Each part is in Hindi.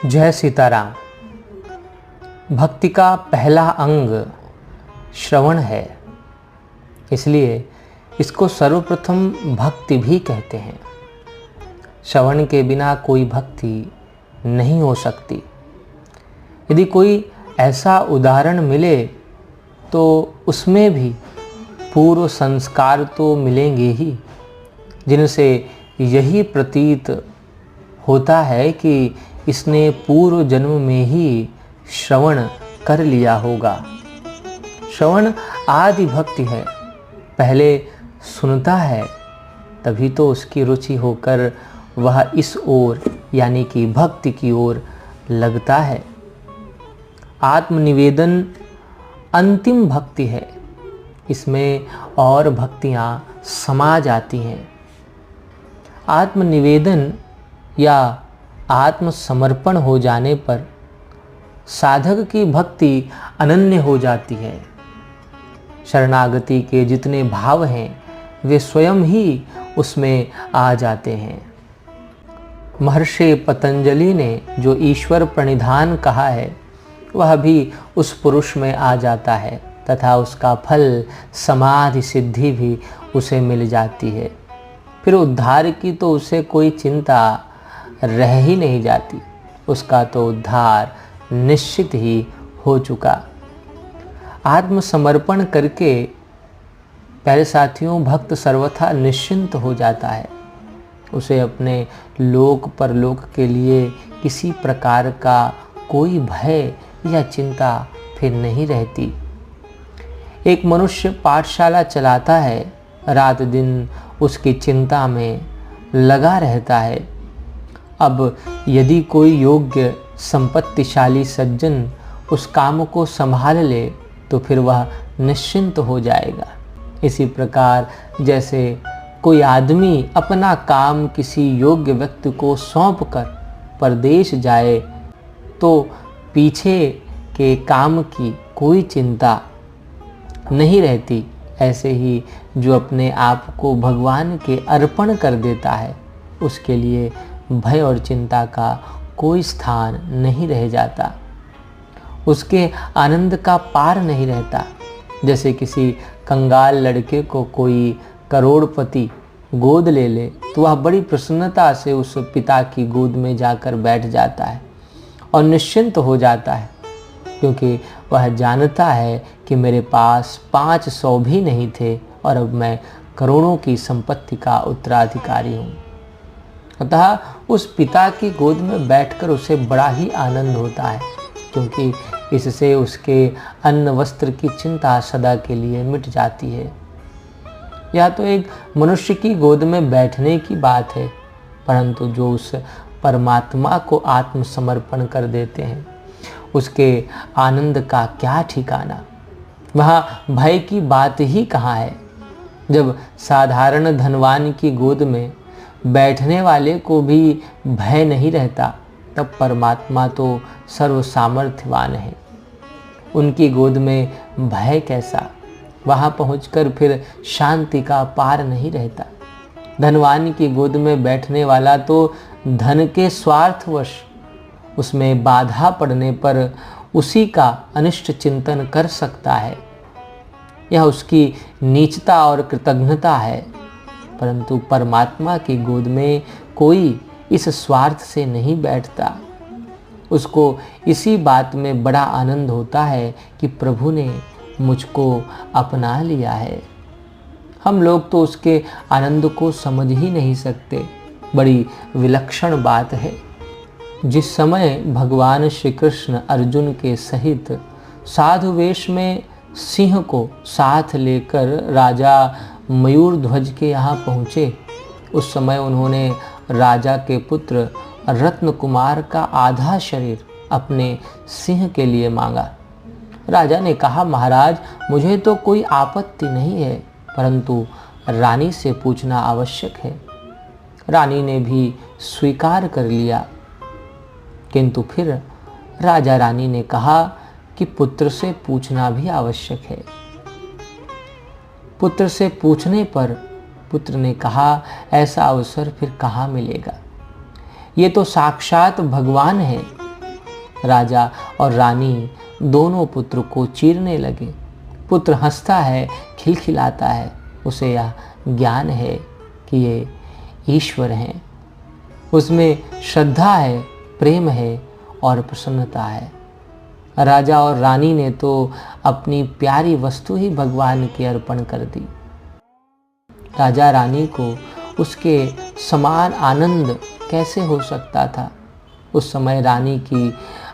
जय सीताराम। भक्ति का पहला अंग श्रवण है, इसलिए इसको सर्वप्रथम भक्ति भी कहते हैं। श्रवण के बिना कोई भक्ति नहीं हो सकती। यदि कोई ऐसा उदाहरण मिले तो उसमें भी पूर्व संस्कार तो मिलेंगे ही, जिनसे यही प्रतीत होता है कि इसने पूर्व जन्म में ही श्रवण कर लिया होगा। श्रवण आदि भक्ति है, पहले सुनता है तभी तो उसकी रुचि होकर वह इस ओर यानी कि भक्ति की ओर लगता है। आत्मनिवेदन अंतिम भक्ति है, इसमें और भक्तियाँ समा जाती हैं। आत्मनिवेदन या आत्मसमर्पण हो जाने पर साधक की भक्ति अनन्य हो जाती है। शरणागति के जितने भाव हैं वे स्वयं ही उसमें आ जाते हैं। महर्षि पतंजलि ने जो ईश्वर प्रणिधान कहा है वह भी उस पुरुष में आ जाता है तथा उसका फल समाधि सिद्धि भी उसे मिल जाती है। फिर उद्धार की तो उसे कोई चिंता रह ही नहीं जाती, उसका तो उद्धार निश्चित ही हो चुका। आत्मसमर्पण करके पहले साथियों भक्त सर्वथा निश्चिंत हो जाता है। उसे अपने लोक परलोक के लिए किसी प्रकार का कोई भय या चिंता फिर नहीं रहती। एक मनुष्य पाठशाला चलाता है, रात दिन उसकी चिंता में लगा रहता है। अब यदि कोई योग्य संपत्तिशाली सज्जन उस काम को संभाल ले तो फिर वह निश्चिंत हो जाएगा। इसी प्रकार जैसे कोई आदमी अपना काम किसी योग्य व्यक्ति को सौंपकर परदेश जाए तो पीछे के काम की कोई चिंता नहीं रहती, ऐसे ही जो अपने आप को भगवान के अर्पण कर देता है उसके लिए भय और चिंता का कोई स्थान नहीं रह जाता। उसके आनंद का पार नहीं रहता। जैसे किसी कंगाल लड़के को कोई करोड़पति गोद ले ले तो वह बड़ी प्रसन्नता से उस पिता की गोद में जाकर बैठ जाता है और निश्चिंत हो जाता है, क्योंकि वह जानता है कि मेरे पास 500 भी नहीं थे और अब मैं करोड़ों की संपत्ति का उत्तराधिकारी हूँ। अतः उस पिता की गोद में बैठकर उसे बड़ा ही आनंद होता है, क्योंकि इससे उसके अन्न वस्त्र की चिंता सदा के लिए मिट जाती है। यह तो एक मनुष्य की गोद में बैठने की बात है, परंतु जो उस परमात्मा को आत्मसमर्पण कर देते हैं उसके आनंद का क्या ठिकाना। वहाँ भय की बात ही कहाँ है। जब साधारण धनवान की गोद में बैठने वाले को भी भय नहीं रहता तब परमात्मा तो सर्व सामर्थ्यवान है, उनकी गोद में भय कैसा। वहाँ पहुंचकर फिर शांति का पार नहीं रहता। धनवान की गोद में बैठने वाला तो धन के स्वार्थवश उसमें बाधा पड़ने पर उसी का अनिष्ट चिंतन कर सकता है, यह उसकी नीचता और कृतज्ञता है। परंतु परमात्मा की गोद में कोई इस स्वार्थ से नहीं बैठता। उसको इसी बात में बड़ा आनंद होता है कि प्रभु ने मुझको अपना लिया है। हम लोग तो उसके आनंद को समझ ही नहीं सकते। बड़ी विलक्षण बात है। जिस समय भगवान श्री कृष्ण अर्जुन के सहित साधु वेश में सिंह को साथ लेकर राजा मयूरध्वज के यहाँ पहुँचे, उस समय उन्होंने राजा के पुत्र रत्न कुमार का आधा शरीर अपने सिंह के लिए मांगा। राजा ने कहा, महाराज मुझे तो कोई आपत्ति नहीं है, परंतु रानी से पूछना आवश्यक है। रानी ने भी स्वीकार कर लिया, किंतु फिर राजा रानी ने कहा कि पुत्र से पूछना भी आवश्यक है। पुत्र से पूछने पर पुत्र ने कहा, ऐसा अवसर फिर कहाँ मिलेगा। ये तो साक्षात भगवान है, राजा और रानी दोनों पुत्र को चीरने लगे। पुत्र हंसता है, खिलखिलाता है, उसे यह ज्ञान है कि ये ईश्वर हैं। उसमें श्रद्धा है, प्रेम है और प्रसन्नता है। राजा और रानी ने तो अपनी प्यारी वस्तु ही भगवान के अर्पण कर दी। राजा रानी को उसके समान आनंद कैसे हो सकता था। उस समय रानी की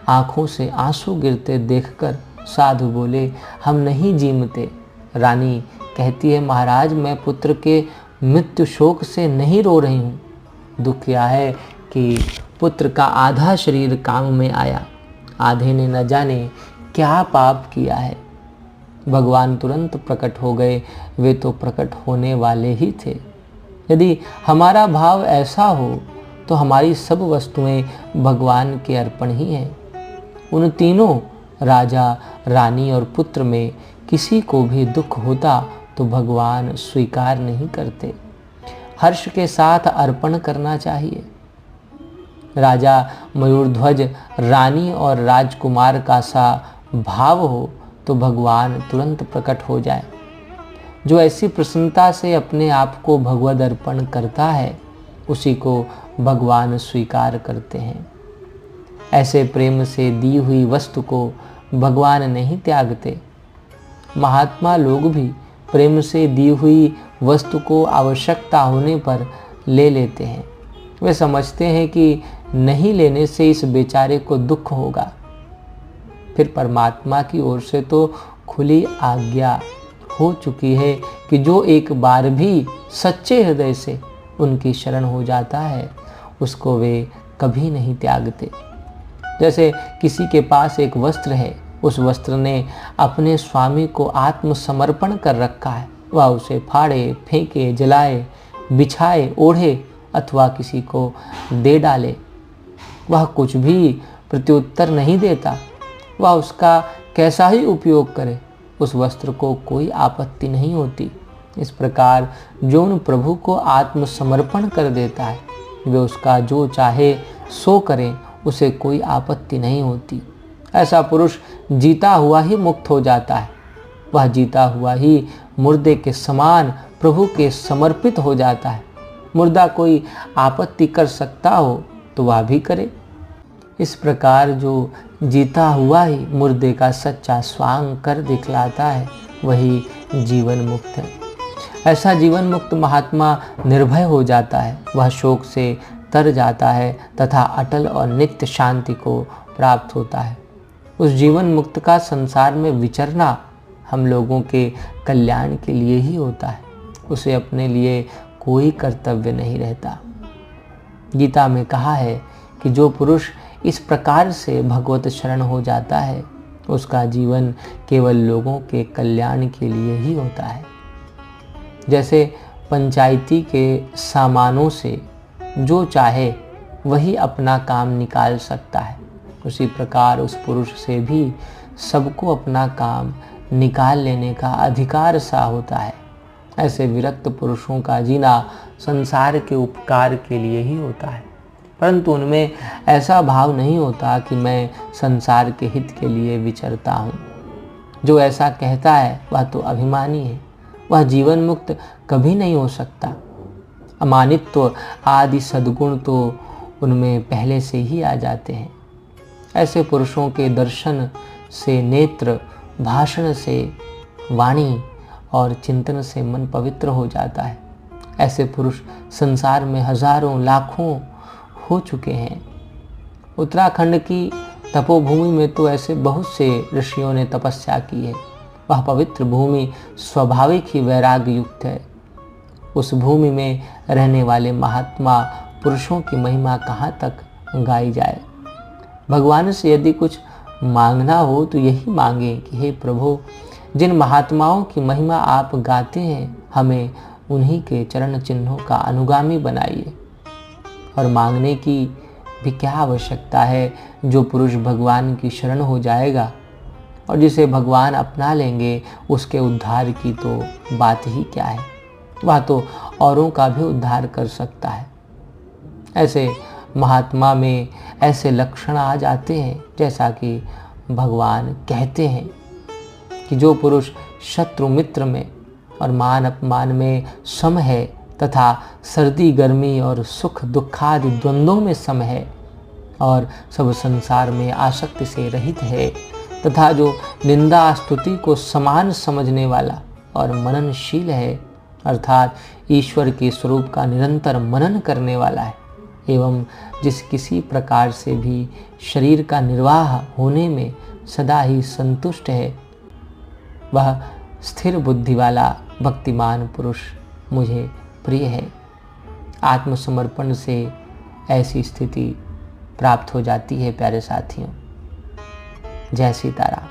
आंखों से आंसू गिरते देखकर साधु बोले, हम नहीं जीमते। रानी कहती है, महाराज मैं पुत्र के मृत्यु शोक से नहीं रो रही हूँ। दुख यह है कि पुत्र का आधा शरीर काम में आया, आधे ने न जाने क्या पाप किया है। भगवान तुरंत प्रकट हो गए, वे तो प्रकट होने वाले ही थे। यदि हमारा भाव ऐसा हो तो हमारी सब वस्तुएं भगवान के अर्पण ही हैं। उन तीनों राजा, रानी और पुत्र में किसी को भी दुख होता तो भगवान स्वीकार नहीं करते। हर्ष के साथ अर्पण करना चाहिए। राजा मयूरध्वज, रानी और राजकुमार का सा भाव हो तो भगवान तुरंत प्रकट हो जाए। जो ऐसी प्रसन्नता से अपने आप को भगवद अर्पण करता है उसी को भगवान स्वीकार करते हैं। ऐसे प्रेम से दी हुई वस्तु को भगवान नहीं त्यागते। महात्मा लोग भी प्रेम से दी हुई वस्तु को आवश्यकता होने पर ले लेते हैं। वे समझते हैं कि नहीं लेने से इस बेचारे को दुख होगा। फिर परमात्मा की ओर से तो खुली आज्ञा हो चुकी है कि जो एक बार भी सच्चे हृदय से उनकी शरण हो जाता है उसको वे कभी नहीं त्यागते। जैसे किसी के पास एक वस्त्र है, उस वस्त्र ने अपने स्वामी को आत्मसमर्पण कर रखा है। वह उसे फाड़े, फेंके, जलाए, बिछाए, ओढ़े अथवा किसी को दे डाले, वह कुछ भी प्रत्युत्तर नहीं देता। वह उसका कैसा ही उपयोग करे, उस वस्त्र को कोई आपत्ति नहीं होती। इस प्रकार जो उन प्रभु को आत्मसमर्पण कर देता है वे उसका जो चाहे सो करें, उसे कोई आपत्ति नहीं होती। ऐसा पुरुष जीता हुआ ही मुक्त हो जाता है। वह जीता हुआ ही मुर्दे के समान प्रभु के समर्पित हो जाता है। मुर्दा कोई आपत्ति कर सकता हो तो वह भी करे। इस प्रकार जो जीता हुआ ही मुर्दे का सच्चा स्वांग कर दिखलाता है वही जीवन मुक्त है। ऐसा जीवन मुक्त महात्मा निर्भय हो जाता है। वह शोक से तर जाता है तथा अटल और नित्य शांति को प्राप्त होता है। उस जीवन मुक्त का संसार में विचरना हम लोगों के कल्याण के लिए ही होता है। उसे अपने लिए कोई कर्तव्य नहीं रहता। गीता में कहा है कि जो पुरुष इस प्रकार से भगवत शरण हो जाता है उसका जीवन केवल लोगों के कल्याण के लिए ही होता है। जैसे पंचायती के सामानों से जो चाहे वही अपना काम निकाल सकता है, उसी प्रकार उस पुरुष से भी सबको अपना काम निकाल लेने का अधिकार सा होता है। ऐसे विरक्त पुरुषों का जीना संसार के उपकार के लिए ही होता है, परंतु उनमें ऐसा भाव नहीं होता कि मैं संसार के हित के लिए विचरता हूँ। जो ऐसा कहता है वह तो अभिमानी है, वह जीवन मुक्त कभी नहीं हो सकता। अमानित्व आदि सद्गुण तो उनमें पहले से ही आ जाते हैं। ऐसे पुरुषों के दर्शन से नेत्र, भाषण से वाणी और चिंतन से मन पवित्र हो जाता है। ऐसे पुरुष संसार में हजारों लाखों हो चुके हैं। उत्तराखंड की तपोभूमि में तो ऐसे बहुत से ऋषियों ने तपस्या की है। वह पवित्र भूमि स्वाभाविक ही वैराग्य युक्त है। उस भूमि में रहने वाले महात्मा पुरुषों की महिमा कहाँ तक गाई जाए। भगवान से यदि कुछ मांगना हो तो यही मांगे कि हे प्रभु, जिन महात्माओं की महिमा आप गाते हैं हमें उन्हीं के चरण चिन्हों का अनुगामी बनाइए। और मांगने की भी क्या आवश्यकता है। जो पुरुष भगवान की शरण हो जाएगा और जिसे भगवान अपना लेंगे उसके उद्धार की तो बात ही क्या है। वह तो औरों का भी उद्धार कर सकता है। ऐसे महात्मा में ऐसे लक्षण आ जाते हैं जैसा कि भगवान कहते हैं कि जो पुरुष शत्रु मित्र में और मान अपमान में सम है तथा सर्दी गर्मी और सुख दुखादि द्वंद्वों में सम है और सब संसार में आसक्ति से रहित है तथा जो निंदा स्तुति को समान समझने वाला और मननशील है अर्थात ईश्वर के स्वरूप का निरंतर मनन करने वाला है एवं जिस किसी प्रकार से भी शरीर का निर्वाह होने में सदा ही संतुष्ट है, वह स्थिर बुद्धि वाला भक्तिमान पुरुष मुझे प्रिय है। आत्मसमर्पण से ऐसी स्थिति प्राप्त हो जाती है प्यारे साथियों। जय सीताराम।